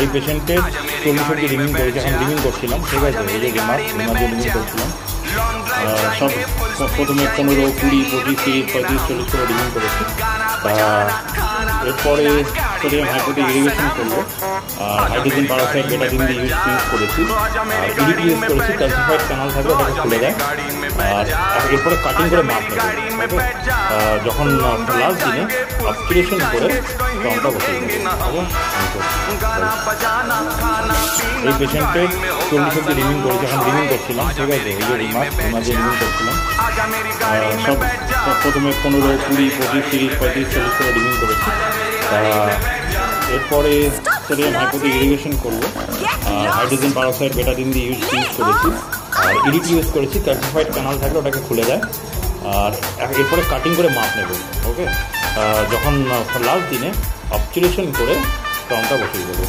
এই পেশেন্টের 40 অবধি রিমিং করেছে, এখন রিমিং করছিলাম, ঠিক আছে। এই যে রিমার দিয়ে রিমিং করছিলাম, সব প্রথমে 15, 20, 25, 30, 35, 40 করে রিমিং করেছি। এরপরে সোডিয়াম হাইপোটিক ইরিগেশন করবো, হাইড্রোজেন পারক্সাইড বেটাডিন দিয়ে ইউজ করেছি, আর ইরিট ইউজ করেছি, ক্যালসিফাইড ক্যানাল থাকলে ওটাকে খুলে যায়। আর এরপরে কাটিং করে মাপ নেব, যখন লাস্ট দিনে অবস্টিরেশন করে স্টোনটা বসিয়ে দেবো। এই পেশেন্টের 40 অবধি রিমিং করেছে, এখন রিমিং করছিলাম, ঠিক আছে। এই যে রিমার দিয়ে রিমিং করছিলাম, সব প্রথমে 15, 20, 25, 30, 35, 40 করে রিমিং করেছি। এরপরে সোডিয়াম হাইপোটিক ইরিগেশন করবো, হাইড্রোজেন পারক্সাইড বেটাডিন দিয়ে ইউজ করেছি, আর ইরিট ইউজ করেছি, ক্যালসিফাইড ক্যানাল থাকলে ওটাকে খুলে যায়। আর এরপরে কাটিং করে মাপ নেব, ওকে। যখন লাস্ট দিনে অবস্টিরেশন করে স্টোনটা বসিয়ে দেবো।